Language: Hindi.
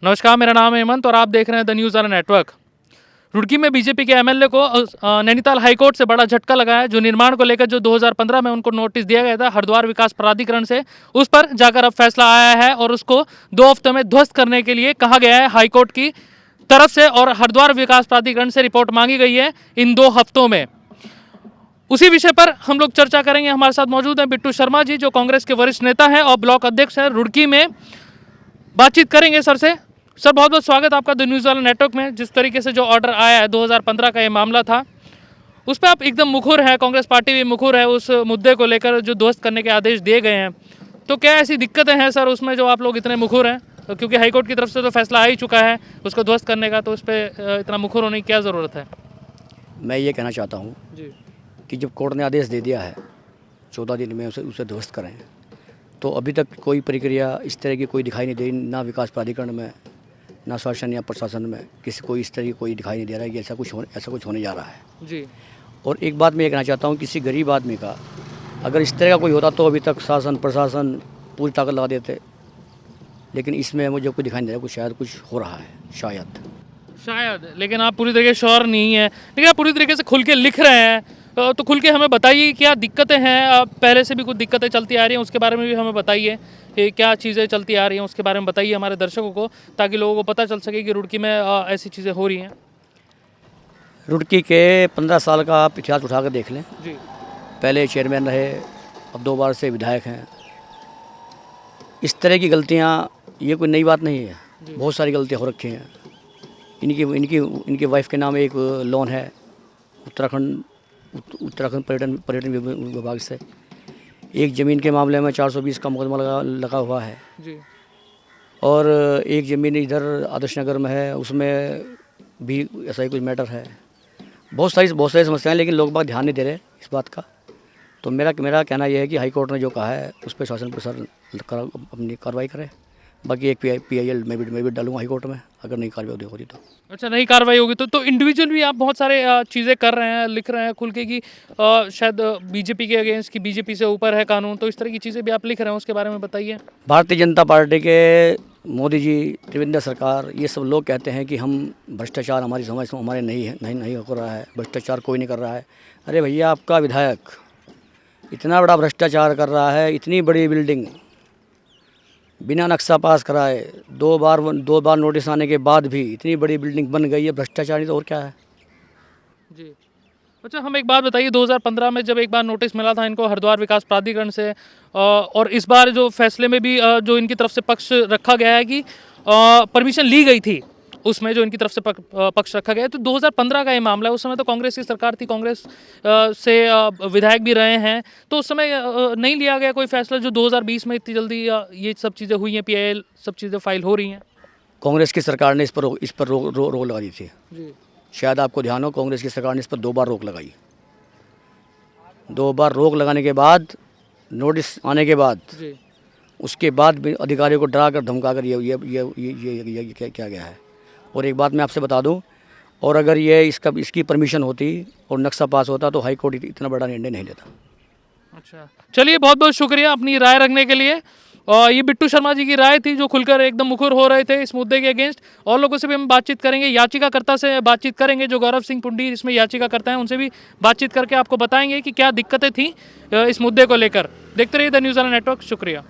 नमस्कार, मेरा नाम है हेमंत और आप देख रहे हैं the news on network. Roorkee में बीजेपी के एमएलए को नैनीताल हाईकोर्ट से बड़ा झटका लगा है। जो निर्माण को लेकर जो 2015 में उनको नोटिस दिया गया था हरिद्वार विकास प्राधिकरण से, उस पर जाकर अब फैसला आया है और उसको 2 हफ्ते में ध्वस्त करने के लिए कहा गया है हाईकोर्ट की तरफ से, और हरिद्वार विकास प्राधिकरण से रिपोर्ट मांगी गई है इन 2 हफ्तों में। उसी विषय पर हम लोग चर्चा करेंगे। हमारे साथ मौजूद हैं बिट्टू शर्मा जी, जो कांग्रेस के वरिष्ठ नेता हैं और ब्लॉक अध्यक्ष हैं रुड़की में। बातचीत करेंगे सर से। सर, बहुत बहुत स्वागत आपका द न्यूज़ वाला नेटवर्क में। जिस तरीके से जो ऑर्डर आया है 2015 का ये मामला था, उस पर आप एकदम मुखर हैं, कांग्रेस पार्टी भी मुखर है उस मुद्दे को लेकर जो ध्वस्त करने के आदेश दिए गए हैं। तो क्या ऐसी दिक्कतें हैं सर उसमें जो आप लोग इतने मुखर हैं? क्योंकि हाईकोर्ट की तरफ से तो फैसला आ ही चुका है उसको ध्वस्त करने का, तो उस पर इतना मुखर होने की क्या ज़रूरत है? मैं ये कहना चाहता हूँ जी कि जब कोर्ट ने आदेश दे दिया है 14 दिन में उसे ध्वस्त करें, तो अभी तक कोई प्रक्रिया इस तरह की कोई दिखाई नहीं दे, ना विकास प्राधिकरण में, ना शासन या प्रशासन में किसी कोई इस तरह की कोई दिखाई नहीं दे रहा है कि ऐसा कुछ होने जा रहा है। जी। और एक बात मैं ये कहना चाहता हूँ, किसी गरीब आदमी का अगर इस तरह का कोई होता तो अभी तक शासन प्रशासन पूरी ताकत लगा देते, लेकिन इसमें मुझे कोई दिखाई नहीं दे रहा, शायद कुछ हो रहा है, शायद। लेकिन आप पूरी तरीके से श्योर नहीं है। लेकिन आप पूरी तरीके से खुल के लिख रहे हैं, तो खुल के हमें बताइए क्या दिक्कतें हैं। पहले से भी कुछ दिक्कतें चलती आ रही हैं, उसके बारे में भी हमें बताइए कि क्या चीज़ें चलती आ रही हैं, उसके बारे में बताइए हमारे दर्शकों को, ताकि लोगों को पता चल सके कि रुड़की में ऐसी चीज़ें हो रही हैं। रुड़की के 15 साल का आप इतिहास उठा कर देख लें। जी। पहले चेयरमैन रहे, अब 2 बार से विधायक हैं। इस तरह की गलतियां ये कोई नई बात नहीं है, बहुत सारी गलतियां हो रखी हैं। इनकी वाइफ के नाम एक लोन है उत्तराखंड पर्यटन विभाग से। एक ज़मीन के मामले में 420 का मुकदमा लगा हुआ है जी। और एक ज़मीन इधर आदर्श नगर में है, उसमें भी ऐसा ही कुछ मैटर है। बहुत सारी समस्याएं, लेकिन लोग बात ध्यान नहीं दे रहे इस बात का। तो मेरा कहना यह है कि हाई कोर्ट ने जो कहा है उस पर शासन प्रशासन अपनी कार्रवाई करे। बाकी एक PIL मैं भी डालूंगा हाई कोर्ट में, अगर नहीं कार्रवाई होगी तो। अच्छा, नहीं कार्रवाई होगी तो इंडिविजुअल भी आप बहुत सारे चीज़ें कर रहे हैं, लिख रहे हैं खुल के कि शायद बीजेपी के अगेंस्ट, कि बीजेपी से ऊपर है कानून, तो इस तरह की चीज़ें भी आप लिख रहे हैं, उसके बारे में बताइए। भारतीय जनता पार्टी के मोदी जी, त्रिवेंद्र सरकार, ये सब लोग कहते हैं कि हम भ्रष्टाचार हमारी समझ हमारे नहीं हो रहा है, भ्रष्टाचार कोई नहीं कर रहा है। अरे भैया, आपका विधायक इतना बड़ा भ्रष्टाचार कर रहा है, इतनी बड़ी बिल्डिंग बिना नक्शा पास कराए 2 बार नोटिस आने के बाद भी इतनी बड़ी बिल्डिंग बन गई है, भ्रष्टाचार नहीं तो और क्या है। जी। अच्छा, हम एक बात बताइए, 2015 में जब एक बार नोटिस मिला था इनको हरिद्वार विकास प्राधिकरण से, और इस बार जो फैसले में भी जो इनकी तरफ से पक्ष रखा गया है कि परमिशन ली गई थी, उसमें जो इनकी तरफ से पक्ष रखा गया है, तो 2015 का ये मामला है। उस समय तो कांग्रेस की सरकार थी, कांग्रेस से विधायक भी रहे हैं, तो उस समय नहीं लिया गया कोई फैसला जो 2020 में इतनी जल्दी ये सब चीज़ें हुई हैं, PIL सब चीज़ें फाइल हो रही हैं। कांग्रेस की सरकार ने इस पर रोक लगा दी थी। जी। शायद आपको ध्यान हो, कांग्रेस की सरकार ने इस पर 2 बार रोक लगाई। 2 बार रोक लगाने के बाद, नोटिस आने के बाद, जी। उसके बाद भी अधिकारियों को डरा कर धमका कर ये क्या गया है। और एक बात मैं आपसे बता दूं, और अगर ये इसकी परमिशन होती और नक्शा पास होता तो हाई कोर्ट इतना बड़ा निर्णय नहीं लेता। अच्छा, चलिए, बहुत बहुत शुक्रिया अपनी राय रखने के लिए। और ये बिट्टू शर्मा जी की राय थी, जो खुलकर एकदम मुखर हो रहे थे इस मुद्दे के अगेंस्ट। और लोगों से भी हम बातचीत करेंगे, याचिकाकर्ता से बातचीत करेंगे, जो गौरव सिंह पुंडीर इसमें याचिकाकर्ता हैं, उनसे भी बातचीत करके आपको बताएंगे कि क्या दिक्कतें थी इस मुद्दे को लेकर। देखते रहिए द न्यूज़ वाला नेटवर्क। शुक्रिया।